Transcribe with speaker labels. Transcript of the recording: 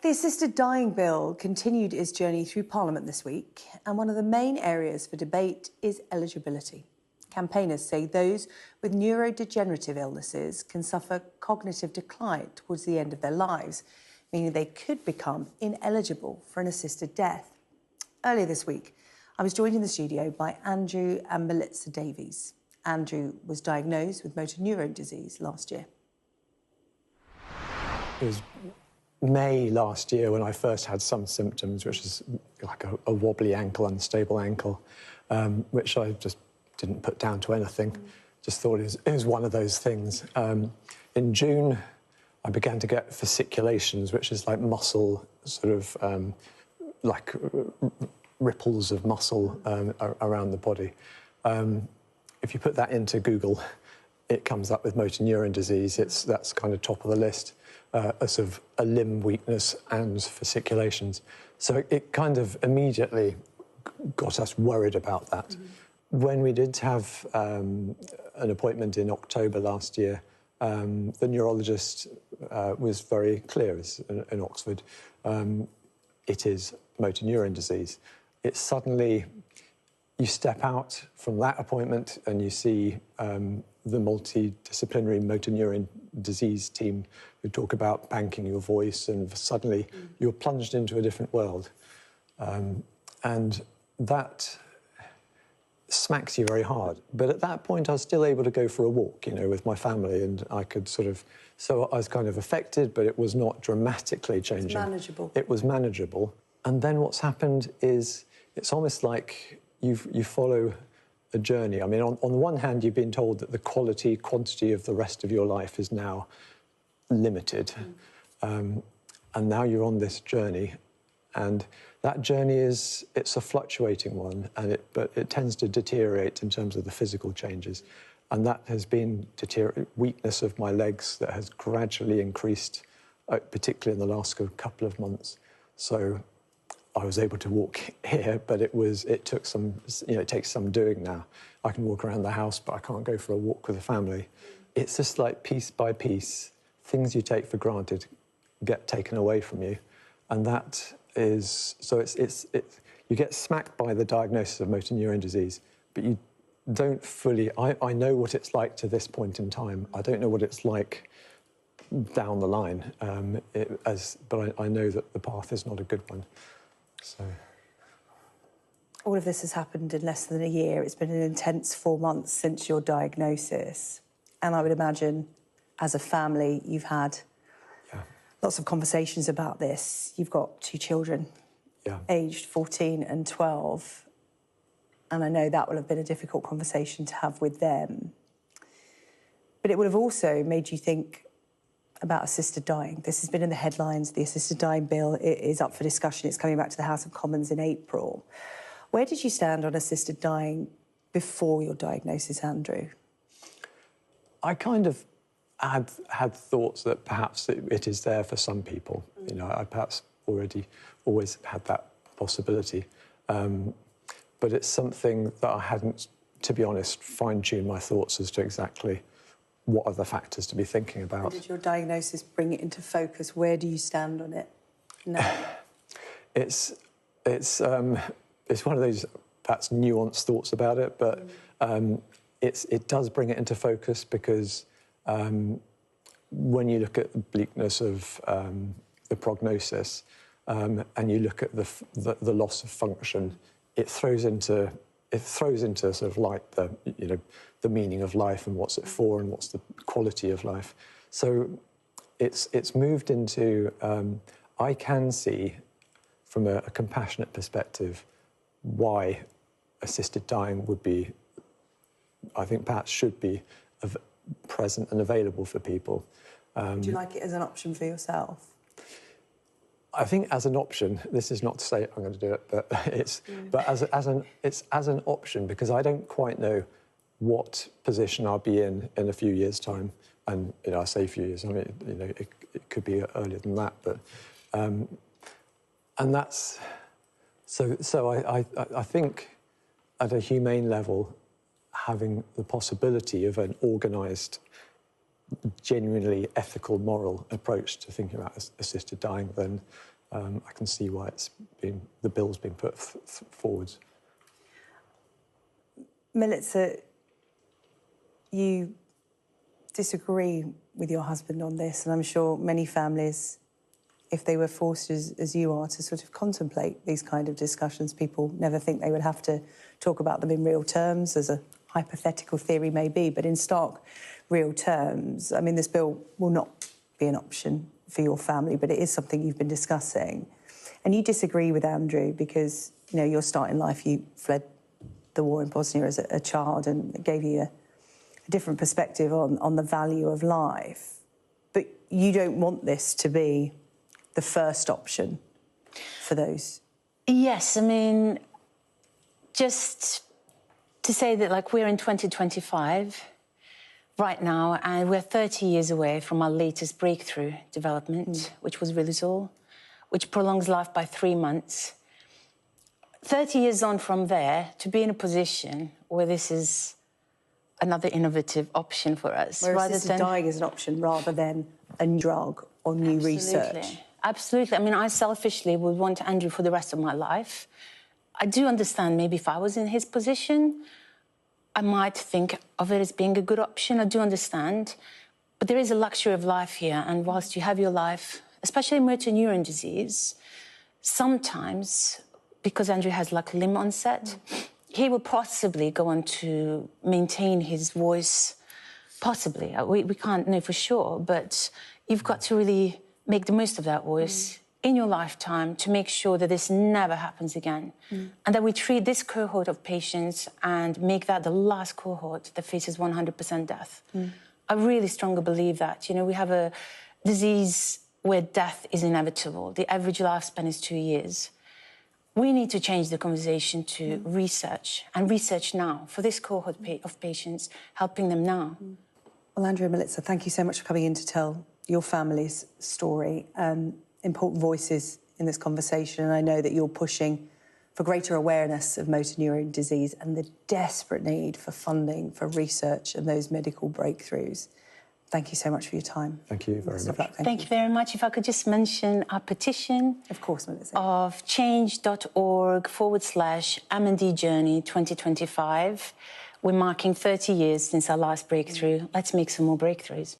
Speaker 1: The assisted dying bill continued its journey through Parliament this week, and one of the main areas for debate is eligibility. Campaigners say those with neurodegenerative illnesses can suffer cognitive decline towards the end of their lives, meaning they could become ineligible for an assisted death. Earlier this week, I was joined in the studio by Andrew and Milica Davies. Andrew was diagnosed with motor neuron disease last year.
Speaker 2: It was May last year when I first had some symptoms, which is like a wobbly ankle, unstable ankle, which I just didn't put down to anything. Just thought it was one of those things. In June, I began to get fasciculations, which is like muscle, sort of like ripples of muscle around the body. If you put that into Google, it comes up with motor neuron disease. That's kind of top of the list. A sort of a limb weakness and fasciculations. So it kind of immediately got us worried about that. When we did have an appointment in October last year, the neurologist was very clear in Oxford. It is motor neuron disease. It's suddenly, you step out from that appointment and you see the multidisciplinary motor neuron disease team who talk about banking your voice, and suddenly you're plunged into a different world. And that smacks you very hard. But at that point, I was still able to go for a walk, with my family, and I could so I was kind of affected, but it was not dramatically changing.
Speaker 1: It's manageable.
Speaker 2: It was manageable. And then what's happened is, it's almost like you follow a journey. I mean, on the one hand, you've been told that the quantity of the rest of your life is now limited. And now you're on this journey. And that journey it's a fluctuating one, but it tends to deteriorate in terms of the physical changes. And that has been weakness of my legs that has gradually increased, particularly in the last couple of months. So I was able to walk here, but it took some, it takes some doing now. I can walk around the house, but I can't go for a walk with the family. It's just like piece by piece, things you take for granted get taken away from you. And that is, so you get smacked by the diagnosis of motor neuron disease, but you don't fully, I know what it's like to this point in time. I don't know what it's like down the line, but I know that the path is not a good one. So,
Speaker 1: all of this has happened in less than a year. It's been an intense 4 months since your diagnosis. And I would imagine, as a family, you've had lots of conversations about this. You've got 2 children, aged 14 and 12. And I know that will have been a difficult conversation to have with them. But it would have also made you think about assisted dying. This has been in the headlines. The assisted dying bill is up for discussion. It's coming back to the House of Commons in April. Where did you stand on assisted dying before your diagnosis, Andrew?
Speaker 2: I kind of had thoughts that perhaps it is there for some people. I perhaps always had that possibility. But it's something that I hadn't, to be honest, fine-tuned my thoughts as to exactly what are the factors to be thinking about.
Speaker 1: And did your diagnosis bring it into focus? Where do you stand on it now?
Speaker 2: It's one of those perhaps nuanced thoughts about it, but it does bring it into focus because when you look at the bleakness of the prognosis and you look at the loss of function, it throws into sort of like the meaning of life and what's it for and what's the quality of life. So it's moved into, I can see from a compassionate perspective why assisted dying would be, I think perhaps should be present and available for people.
Speaker 1: Do you like it as an option for yourself?
Speaker 2: I think as an option, this is not to say I'm going to do it, but it's as an option, because I don't quite know what position I'll be in a few years' time. And I say a few years. I mean, it could be earlier than that, but and that's so. I think at a humane level, having the possibility of an organised genuinely ethical, moral approach to thinking about assisted dying, then I can see why the bill's been put forward.
Speaker 1: Milica, you disagree with your husband on this, and I'm sure many families, if they were forced as you are to sort of contemplate these kind of discussions, people never think they would have to talk about them in real terms, as a hypothetical theory may be, but in stark real terms, I mean, this bill will not be an option for your family, but it is something you've been discussing. And you disagree with Andrew because, you know, your start in life, you fled the war in Bosnia as a child, and it gave you a different perspective on the value of life. But you don't want this to be the first option for those.
Speaker 3: Yes, I mean, just to say that, like, we're in 2025 right now, and we're 30 years away from our latest breakthrough development, which was Riluzole, which prolongs life by 3 months. 30 years on from there, to be in a position where this is another innovative option for us.
Speaker 1: Whereas assisted dying is an option rather than a new drug or new research.
Speaker 3: Absolutely. I mean, I selfishly would want Andrew for the rest of my life. I do understand maybe if I was in his position, I might think of it as being a good option. I do understand. But there is a luxury of life here. And whilst you have your life, especially motor neuron disease, sometimes, because Andrew has like limb onset, he will possibly go on to maintain his voice, possibly. We can't know for sure, but you've got to really make the most of that voice in your lifetime to make sure that this never happens again. And that we treat this cohort of patients and make that the last cohort that faces 100% death. I really strongly believe that. You know, we have a disease where death is inevitable. The average lifespan is 2 years. We need to change the conversation to research, and research now, for this cohort of patients, helping them now.
Speaker 1: Well, Andrew and Milica, thank you so much for coming in to tell your family's story. Important voices in this conversation, and I know that you're pushing for greater awareness of motor neuron disease and the desperate need for funding for research and those medical breakthroughs. Thank you so much for your time.
Speaker 2: Thank you very much.
Speaker 3: Thank you very much. If I could just mention our petition.
Speaker 1: Of course, Milica.
Speaker 3: Of change.org/MND Journey 2025. We're marking 30 years since our last breakthrough. Let's make some more breakthroughs.